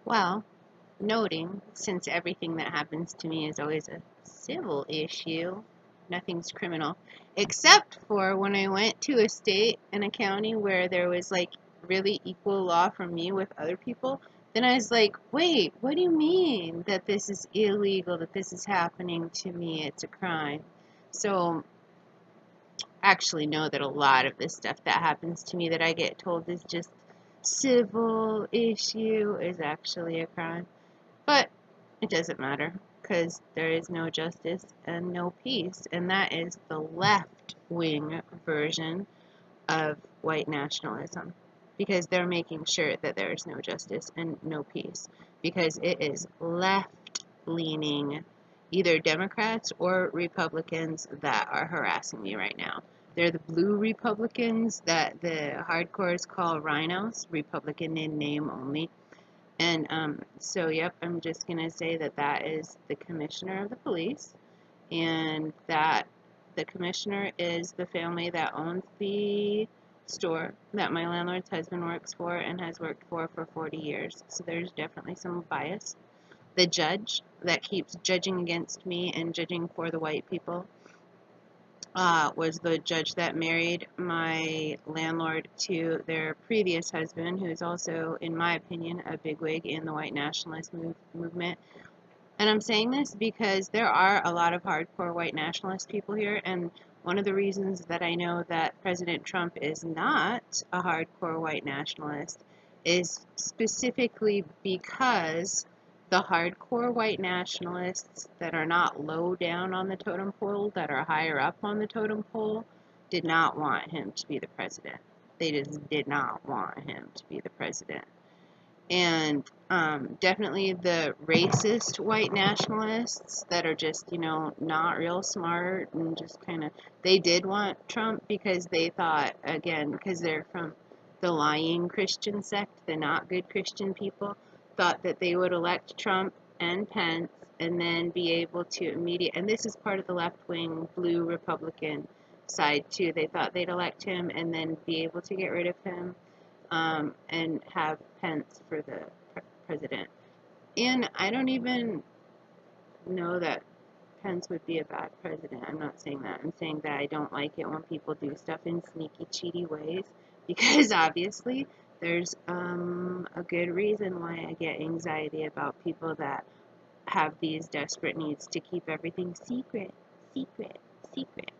Well, noting, since everything that happens to me is always a civil issue, nothing's criminal, except for when I went to a state and a county where there was like really equal law for me with other people, then I was like, wait, what do you mean that this is illegal, that this is happening to me? It's a crime. So I actually know that a lot of this stuff that happens to me that I get told is just civil issue is actually a crime. But it doesn't matter because there is no justice and no peace, and that is the left wing version of white nationalism because they're making sure that there is no justice and no peace because it is left leaning, either Democrats or Republicans that are harassing me right now. They're the blue Republicans that the hardcores call rhinos, Republican in name only. And so, yep, I'm just going to say that that is the commissioner of the police, and that the commissioner is the family that owns the store that my landlord's husband works for and has worked for 40 years. So there's definitely some bias. The judge that keeps judging against me and judging for the white people was the judge that married my landlord to their previous husband, who is also, in my opinion, a bigwig in the white nationalist movement. And I'm saying this because there are a lot of hardcore white nationalist people here, and one of the reasons that I know that President Trump is not a hardcore white nationalist is specifically because the hardcore white nationalists that are not low down on the totem pole, that are higher up on the totem pole, did not want him to be the president. They just did not want him to be the president. And definitely the racist white nationalists that are just, not real smart and just kind of, they did want Trump because they thought, again, because they're from the lying Christian sect, the not good Christian people, thought that they would elect Trump and Pence and then be able to and this is part of the left-wing blue Republican side too. They thought they'd elect him and then be able to get rid of him and have Pence for the president. And I don't even know that Pence would be a bad president. I'm not saying that. I'm saying that I don't like it when people do stuff in sneaky, cheaty ways because obviously there's a good reason why I get anxiety about people that have these desperate needs to keep everything secret, secret, secret,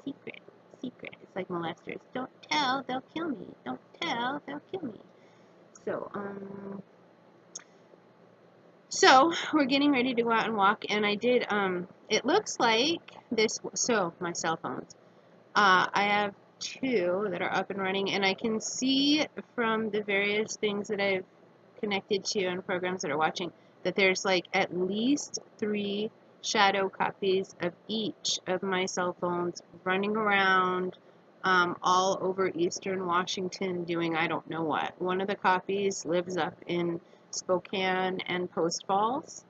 secret, secret. It's like molesters. Don't tell, they'll kill me. Don't tell, they'll kill me. So, so we're getting ready to go out and walk, and I did, it looks like this, so my cell phones. I have two that are up and running, and I can see from the various things that I've connected to and programs that are watching that there's like at least 3 shadow copies of each of my cell phones running around all over eastern Washington doing I don't know what. One of the copies lives up in Spokane and Post Falls.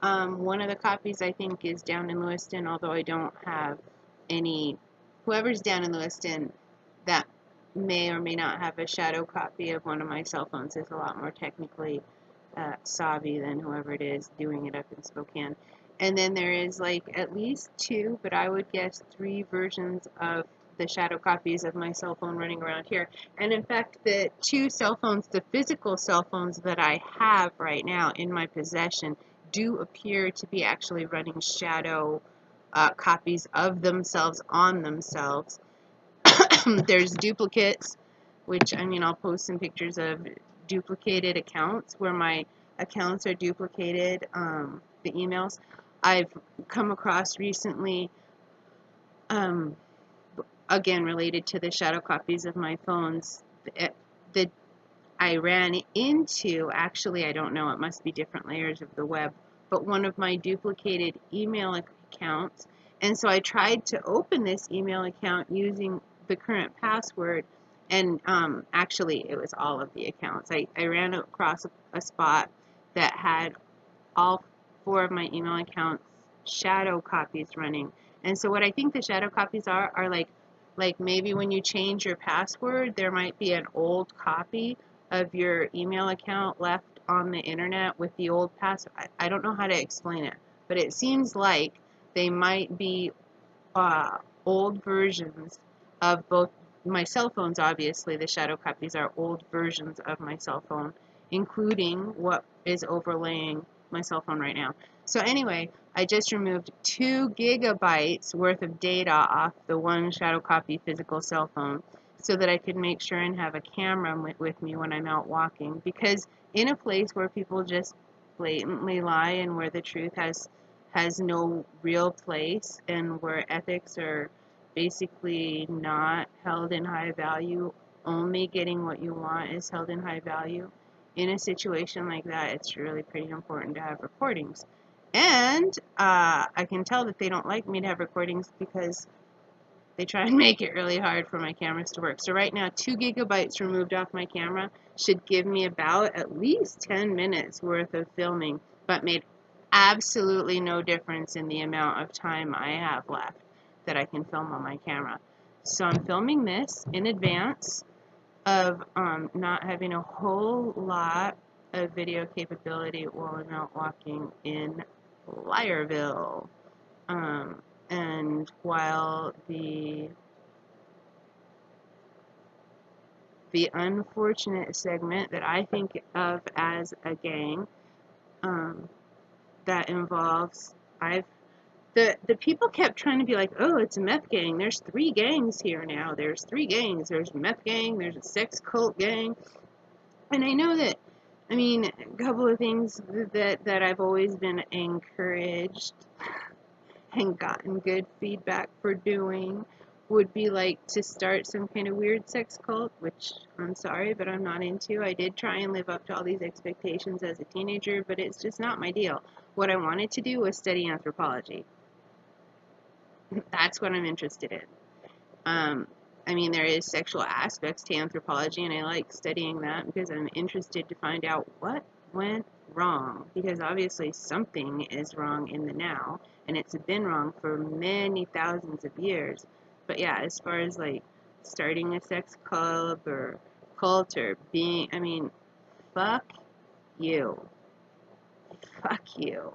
One of the copies I think is down in Lewiston, although I don't have any. Whoever's down in Lewiston that may or may not have a shadow copy of one of my cell phones is a lot more technically savvy than whoever it is doing it up in Spokane. And then there is like at least 2, but I would guess 3 versions of the shadow copies of my cell phone running around here. And in fact, the 2 cell phones, the physical cell phones that I have right now in my possession, do appear to be actually running shadow copies of themselves on themselves. There's duplicates, which, I mean, I'll post some pictures of duplicated accounts where my accounts are duplicated, the emails. I've come across recently, again, related to the shadow copies of my phones, that I ran into, actually, I don't know, it must be different layers of the web, but one of my duplicated email accounts. And so I tried to open this email account using the current password, and actually it was all of the accounts. I ran across a spot that had all 4 of my email accounts shadow copies running. And so what I think the shadow copies are like maybe when you change your password, there might be an old copy of your email account left on the internet with the old password. I don't know how to explain it, but it seems like they might be uh, old versions of both my cell phones. Obviously, the shadow copies are old versions of my cell phone, including what is overlaying my cell phone right now. So anyway, I just removed 2 gigabytes worth of data off the one shadow copy physical cell phone so that I could make sure and have a camera with me when I'm out walking, because in a place where people just blatantly lie and where the truth has no real place, and where ethics are basically not held in high value, only getting what you want is held in high value. In a situation like that, it's really pretty important to have recordings. And I can tell that they don't like me to have recordings because they try and make it really hard for my cameras to work. So right now, 2 gigabytes removed off my camera should give me about at least 10 minutes worth of filming, but made absolutely no difference in the amount of time I have left that I can film on my camera. So I'm filming this in advance of not having a whole lot of video capability while I'm out walking in Liarville. And while the unfortunate segment that I think of as a gang, that involves, the people kept trying to be like, oh, it's a meth gang. There's 3 gangs here now. There's 3 gangs. There's a meth gang. There's a sex cult gang. And I know that, I mean, a couple of things that I've always been encouraged and gotten good feedback for doing would be like to start some kind of weird sex cult, which I'm sorry, but I'm not into. I did try and live up to all these expectations as a teenager, but it's just not my deal. What I wanted to do was study anthropology. That's what I'm interested in. I mean, there is sexual aspects to anthropology, and I like studying that because I'm interested to find out what went wrong, because obviously something is wrong in the now, and it's been wrong for many thousands of years. But yeah, as far as like starting a sex club or cult or being, I mean, fuck you. Fuck you.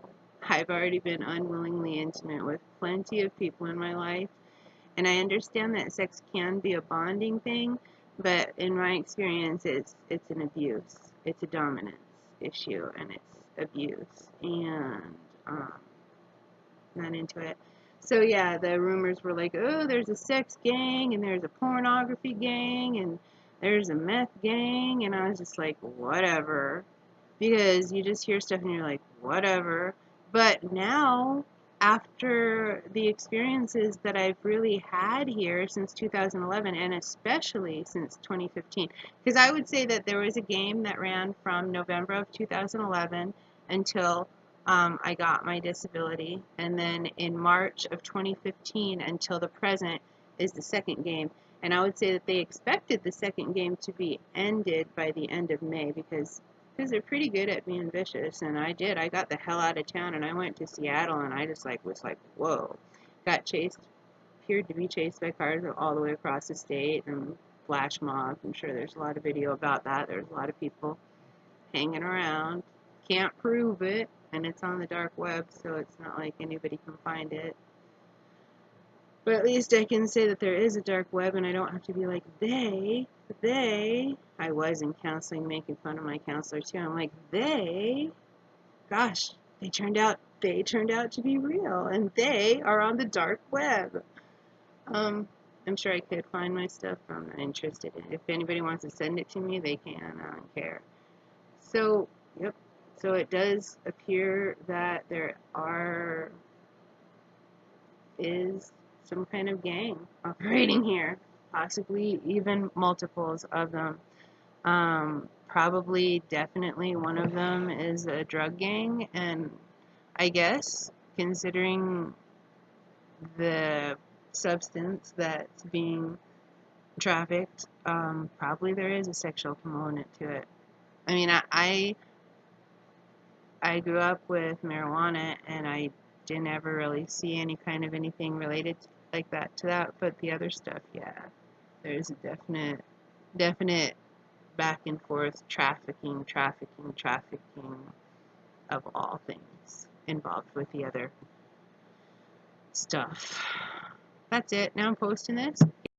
I've already been unwillingly intimate with plenty of people in my life. And I understand that sex can be a bonding thing, but in my experience, it's an abuse. It's a dominance issue, and it's abuse. And not into it. So yeah, the rumors were like, oh, there's a sex gang, and there's a pornography gang, and there's a meth gang, and I was just like, whatever. Because you just hear stuff and you're like, whatever. But now, after the experiences that I've really had here since 2011, and especially since 2015, because I would say that there was a game that ran from November of 2011 until I got my disability, and then in March of 2015 until the present is the second game. And I would say that they expected the second game to be ended by the end of May, because they're pretty good at being vicious, and I did. I got the hell out of town, and I went to Seattle, and I just was like, whoa. Got chased, appeared to be chased by cars all the way across the state, and flash mobs. I'm sure there's a lot of video about that. There's a lot of people hanging around. Can't prove it, and it's on the dark web, so it's not like anybody can find it. But at least I can say that there is a dark web, and I don't have to be like, they. I was in counseling making fun of my counselor too. I'm like, gosh, they turned out to be real, and they are on the dark web. I'm sure I could find my stuff. I'm not interested in it. If anybody wants to send it to me, they can. I don't care. So, yep. So it does appear that there is some kind of gang operating here, possibly even multiples of them. Probably, definitely one of them is a drug gang, and I guess, considering the substance that's being trafficked, probably there is a sexual component to it. I mean, I grew up with marijuana, and I didn't ever really see any kind of anything related like that to that, but the other stuff, yeah, there's a definite back and forth trafficking of all things involved with the other stuff. That's it. Now I'm posting this.